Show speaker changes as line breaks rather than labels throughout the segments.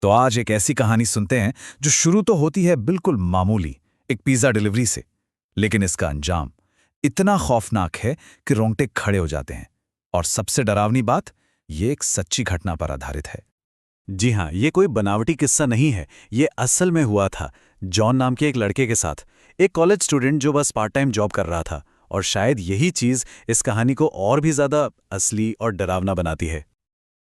तो आज एक ऐसी कहानी सुनते हैं जो शुरू तो होती है बिल्कुल मामूली, एक पिज्जा डिलीवरी से। लेकिन इसका अंजाम इतना खौफनाक है कि रोंगटे खड़े हो जाते हैं। और सबसे डरावनी बात, ये एक सच्ची घटना पर आधारित है।
जी हाँ, ये कोई बनावटी किस्सा नहीं है। ये असल में हुआ था जॉन नाम के एक लड़के के साथ, एक कॉलेज स्टूडेंट जो बस पार्ट टाइम जॉब कर रहा था। और शायद यही चीज़ इस कहानी को और भी ज़्यादा असली और डरावना बनाती है।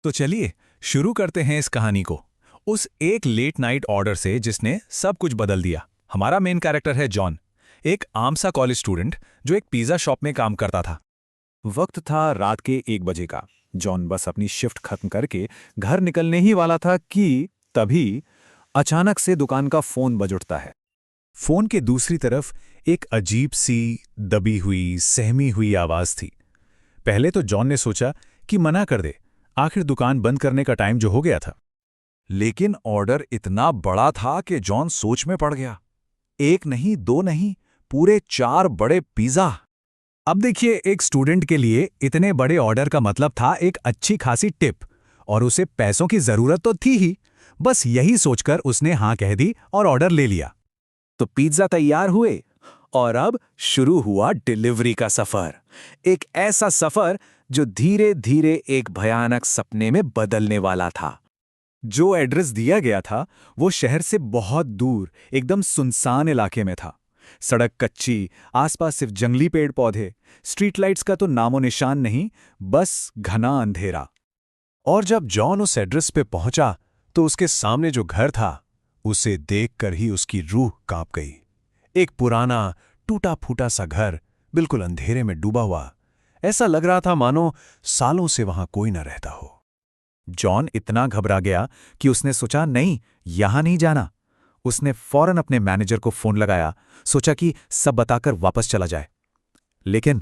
तो चलिए शुरू करते हैं इस कहानी को, उस एक लेट नाइट ऑर्डर से जिसने सब कुछ बदल दिया। हमारा मेन कैरेक्टर है जॉन, एक आम सा कॉलेज स्टूडेंट जो एक पिज्जा शॉप में काम करता था।
वक्त था रात के 1 बजे का। जॉन बस अपनी शिफ्ट खत्म करके घर निकलने ही वाला था कि तभी अचानक से दुकान का फोन बज उठता है।
फोन के दूसरी तरफ एक अजीब सी, दबी हुई, सहमी हुई आवाज थी। पहले तो जॉन ने सोचा कि मना कर दे, आखिर दुकान बंद करने का टाइम जो हो गया था।
लेकिन ऑर्डर इतना बड़ा था कि जॉन सोच में पड़ गया। एक नहीं, दो नहीं, पूरे 4 बड़े पिज्जा।
अब देखिए, एक स्टूडेंट के लिए इतने बड़े ऑर्डर का मतलब था एक अच्छी खासी टिप, और उसे पैसों की जरूरत तो थी ही। बस यही सोचकर उसने हाँ कह दी और ऑर्डर ले लिया।
तो पिज्जा तैयार हुए और अब शुरू हुआ डिलीवरी का सफर। एक ऐसा सफर जो धीरे धीरे एक भयानक सपने में बदलने वाला था। जो एड्रेस दिया गया था वो शहर से बहुत दूर, एकदम सुनसान इलाके में था। सड़क कच्ची, आसपास सिर्फ जंगली पेड़ पौधे, स्ट्रीट लाइट्स का तो नामो निशान नहीं, बस घना अंधेरा।
और जब जॉन उस एड्रेस पे पहुंचा तो उसके सामने जो घर था, उसे देखकर ही उसकी रूह कांप गई। एक पुराना, टूटा फूटा सा घर, बिल्कुल अंधेरे में डूबा हुआ। ऐसा लग रहा था मानो सालों से वहां कोई न रहता हो। जॉन इतना घबरा गया कि उसने सोचा, नहीं, यहां नहीं जाना। उसने फौरन अपने मैनेजर को फोन लगाया, सोचा कि सब बताकर वापस चला जाए। लेकिन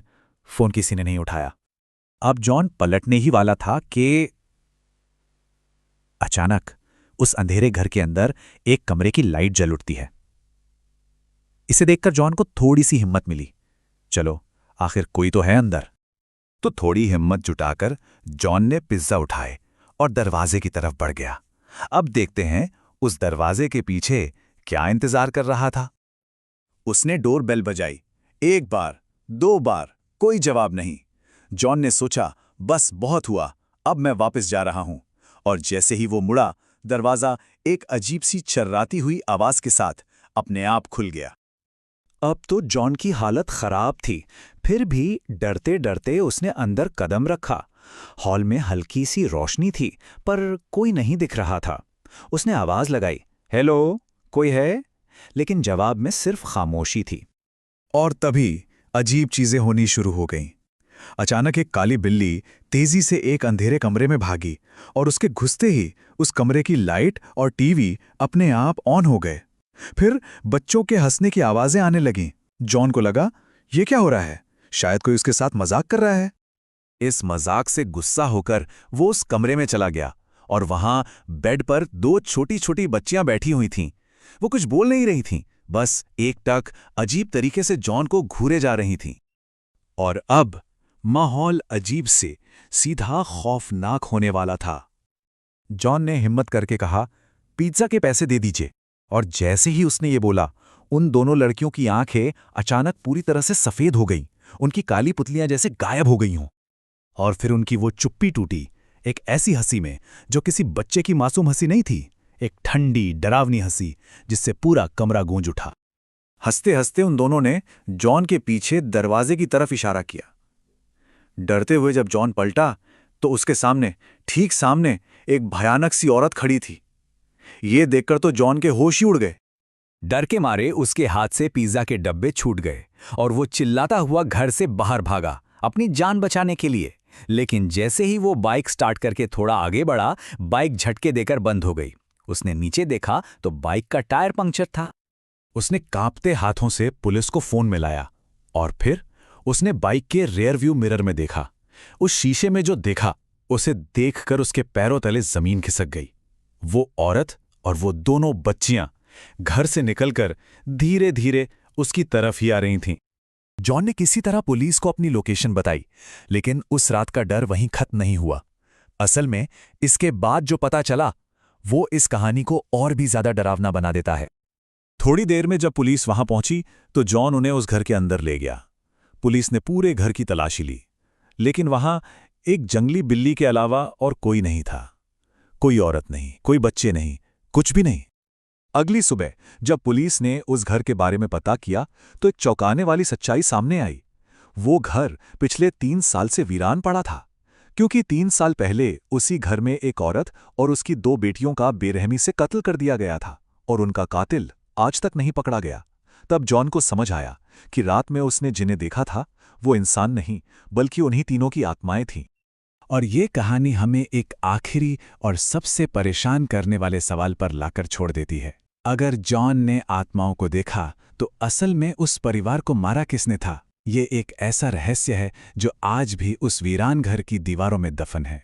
फोन किसी ने नहीं उठाया। अब जॉन पलटने ही वाला था कि अचानक उस अंधेरे घर के अंदर एक कमरे की लाइट जल उठती है। इसे देखकर जॉन को थोड़ी सी हिम्मत मिली। चलो, आखिर कोई तो है अंदर। तो थोड़ी हिम्मत जुटाकर जॉन ने पिज्जा उठाए और दरवाजे की तरफ बढ़ गया। अब देखते हैं उस दरवाजे के पीछे क्या इंतजार कर रहा था। उसने डोर बेल बजाई। 1 बार, 2 बार, कोई जवाब नहीं। जॉन ने सोचा, बस बहुत हुआ, अब मैं वापस जा रहा हूं। और जैसे ही वो मुड़ा, दरवाजा एक अजीब सी चर्राती हुई आवाज के साथ अपने आप खुल गया। अब तो जॉन की हालत खराब थी, फिर भी डरते डरते उसने अंदर कदम रखा। हॉल में हल्की सी रोशनी थी, पर कोई नहीं दिख रहा था। उसने आवाज लगाई, हेलो, कोई है? लेकिन जवाब में सिर्फ खामोशी थी। और तभी अजीब चीजें होनी शुरू हो गईं। अचानक एक काली बिल्ली तेजी से एक अंधेरे कमरे में भागी, और उसके घुसते ही उस कमरे की लाइट और टीवी अपने आप ऑन हो गए। फिर बच्चों के हंसने की आवाजें आने लगीं। जॉन को लगा, ये क्या हो रहा है? शायद कोई उसके साथ मजाक कर रहा है। इस मजाक से गुस्सा होकर वो उस कमरे में चला गया, और वहां बेड पर 2 छोटी छोटी बच्चियां बैठी हुई थीं। वो कुछ बोल नहीं रही थीं, बस एकटक अजीब तरीके से जॉन को घूरे जा रही थीं। और अब माहौल अजीब से सीधा खौफनाक होने वाला था। जॉन ने हिम्मत करके कहा, पिज्जा के पैसे दे दीजिए। और जैसे ही उसने ये बोला, उन दोनों लड़कियों की आंखें अचानक पूरी तरह से सफेद हो गईं, उनकी काली पुतलियां जैसे गायब हो गई हों। और फिर उनकी वो चुप्पी टूटी, एक ऐसी हंसी में जो किसी बच्चे की मासूम हंसी नहीं थी, एक ठंडी, डरावनी हंसी जिससे पूरा कमरा गूंज उठा। हंसते हंसते उन दोनों ने जॉन के पीछे दरवाजे की तरफ इशारा किया। डरते हुए जब जॉन पलटा तो उसके सामने, ठीक सामने, एक भयानक सी औरत खड़ी थी। ये देखकर तो जॉन के होश ही उड़ गए। डर के मारे उसके हाथ से पिज्जा के डब्बे छूट गए और वो चिल्लाता हुआ घर से बाहर भागा, अपनी जान बचाने के लिए। लेकिन जैसे ही वो बाइक स्टार्ट करके थोड़ा आगे बढ़ा, बाइक झटके देकर बंद हो गई। उसने नीचे देखा तो बाइक का टायर पंक्चर था। उसने कांपते हाथों से पुलिस को फोन मिलाया, और फिर उसने बाइक के रियर व्यू मिरर में देखा। उस शीशे में जो देखा, उसे देखकर उसके पैरों तले जमीन खिसक गई। वो औरत और वो दोनों बच्चियां घर से निकलकर धीरे धीरे उसकी तरफ ही आ रही थीं। जॉन ने किसी तरह पुलिस को अपनी लोकेशन बताई, लेकिन उस रात का डर वहीं खत्म नहीं हुआ। असल में इसके बाद जो पता चला
वो इस कहानी को और भी ज्यादा डरावना बना देता है।
थोड़ी देर में जब पुलिस वहां पहुंची तो जॉन उन्हें उस घर के अंदर ले गया। पुलिस ने पूरे घर की तलाशी ली, लेकिन वहां एक जंगली बिल्ली के अलावा और कोई नहीं था। कोई औरत नहीं, कोई बच्चे नहीं, कुछ भी नहीं। अगली सुबह जब पुलिस ने उस घर के बारे में पता किया तो एक चौंकाने वाली सच्चाई सामने आई। वो घर पिछले 3 साल से वीरान पड़ा था, क्योंकि 3 साल पहले उसी घर में एक औरत और उसकी 2 बेटियों का बेरहमी से कत्ल कर दिया गया था और उनका कातिल आज तक नहीं पकड़ा गया। तब जॉन को समझ आया कि रात में उसने जिन्हें देखा था वो इंसान नहीं बल्कि उन्हीं तीनों की आत्माएं थीं।
और ये कहानी हमें एक आखिरी और सबसे परेशान करने वाले सवाल पर लाकर छोड़ देती है। अगर जॉन ने आत्माओं को देखा तो असल में उस परिवार को मारा किसने था? ये एक ऐसा रहस्य है जो आज भी उस वीरान घर की दीवारों में दफन है।